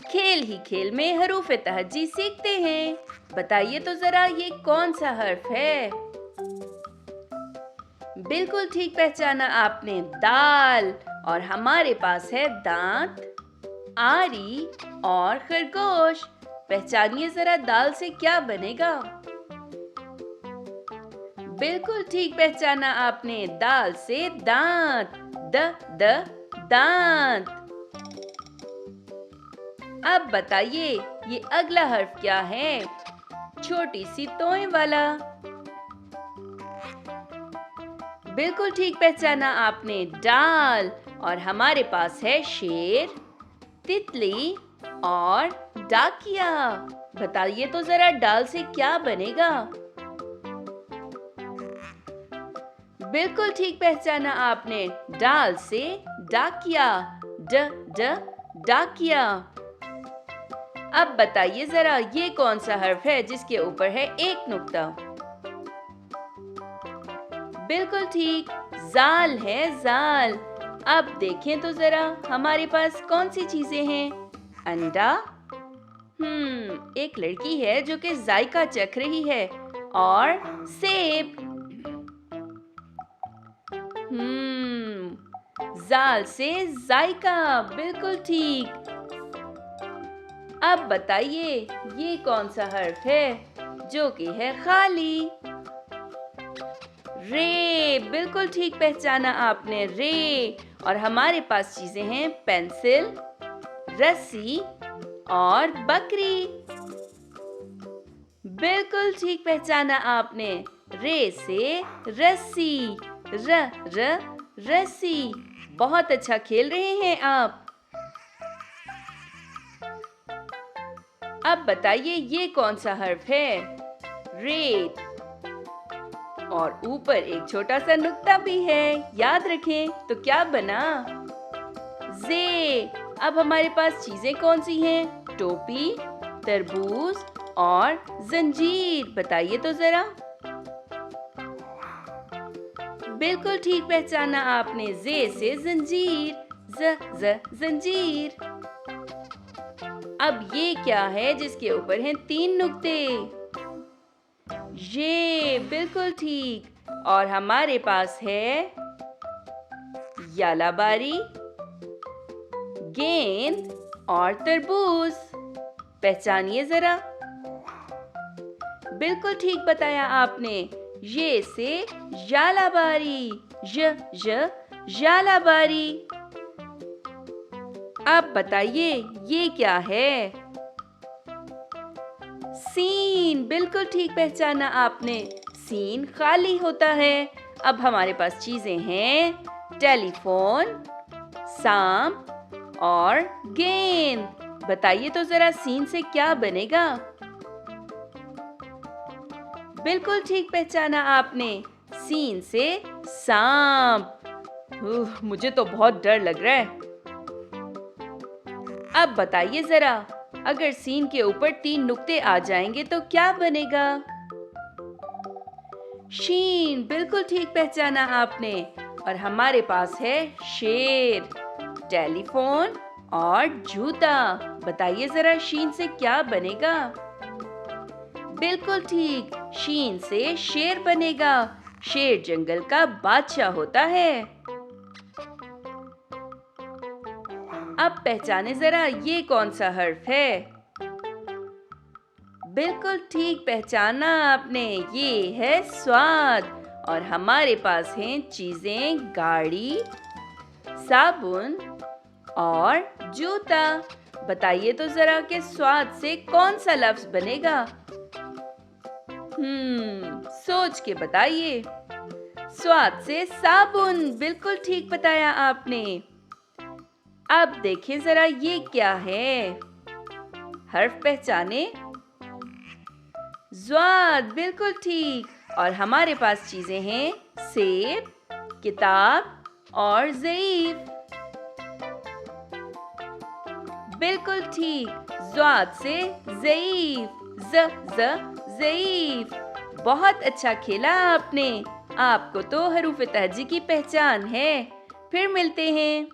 खेल ही खेल में हरूफ तहज्जी सीखते हैं। बताइए तो जरा ये कौन सा हर्फ है? बिल्कुल ठीक पहचाना आपने, दाल। और हमारे पास है दांत, आरी और खरगोश। पहचानिए जरा दाल से क्या बनेगा? बिल्कुल ठीक पहचाना आपने, दाल से दांत, दांत। अब बताइए ये अगला हर्फ क्या है? छोटी सी तोय वाला। बिल्कुल ठीक पहचाना आपने, डाल। और हमारे पास है शेर, तितली और डाकिया। बताइए तो जरा डाल से क्या बनेगा? बिल्कुल ठीक पहचाना आपने, डाल से डाकिया, डाकिया। अब बताइए जरा ये कौन सा हर्फ है जिसके ऊपर है एक नुक्ता? बिल्कुल ठीक, जाल है, जाल। अब देखें तो जरा हमारे पास कौन सी चीजें हैं? अंडा, एक लड़की है जो कि जायका चख रही है, और सेब। जाल से जायका, बिल्कुल ठीक। अब बताइए ये कौन सा हर्फ है जो कि है खाली? रे, बिल्कुल ठीक पहचाना आपने, रे। और हमारे पास चीजें हैं पेंसिल, रस्सी और बकरी। बिल्कुल ठीक पहचाना आपने, रे से रस्सी, रस्सी। बहुत अच्छा खेल रहे हैं आप। अब बताइए ये कौन सा हर्फ है? रेत। और ऊपर एक छोटा सा नुक्ता भी है, याद रखें। तो क्या बना? जे। अब हमारे पास चीजें कौन सी हैं? टोपी, तरबूज और जंजीर। बताइए तो जरा। बिल्कुल ठीक पहचाना आपने, जे से जंजीर, जंजीर। अब ये क्या है जिसके ऊपर हैं 3 नुक्ते? ये, बिल्कुल ठीक। और हमारे पास है यालाबारी, गेंद और तरबूज। पहचानिए जरा। बिल्कुल ठीक बताया आपने, ये से यालाबारी, यालाबारी। अब बताइए ये क्या है? सीन। बिल्कुल ठीक पहचाना आपने, सीन खाली होता है। अब हमारे पास चीजें हैं टेलीफोन, सांप और गेंद। बताइए तो जरा सीन से क्या बनेगा? बिल्कुल ठीक पहचाना आपने, सीन से सांप। मुझे तो बहुत डर लग रहा है। अब बताइए जरा, अगर सीन के ऊपर 3 नुक्ते आ जाएंगे तो क्या बनेगा? शीन। बिल्कुल ठीक पहचाना आपने। और हमारे पास है शेर, टेलीफोन और जूता। बताइए जरा शीन से क्या बनेगा? बिल्कुल ठीक, शीन से शेर बनेगा। शेर जंगल का बादशाह होता है। अब पहचाने जरा ये कौन सा हर्फ है? बिल्कुल ठीक पहचाना आपने, ये है स्वाद। और हमारे पास हैं चीजें गाड़ी, साबुन और जूता। बताइए तो जरा कि स्वाद से कौन सा लफ्ज बनेगा? सोच के बताइए। स्वाद से साबुन। बिल्कुल ठीक बताया आपने। अब देखिए जरा ये क्या है? हर्फ पहचाने? ज़्वाद। बिल्कुल ठीक। और हमारे पास चीजें हैं सेब, किताब और ज़ईफ़। बिल्कुल ठीक, ज़्वाद से ज़ईफ़, ज़ईफ़। बहुत अच्छा खेला आपने। आपको तो हरूफ तहज्जी की पहचान है। फिर मिलते हैं।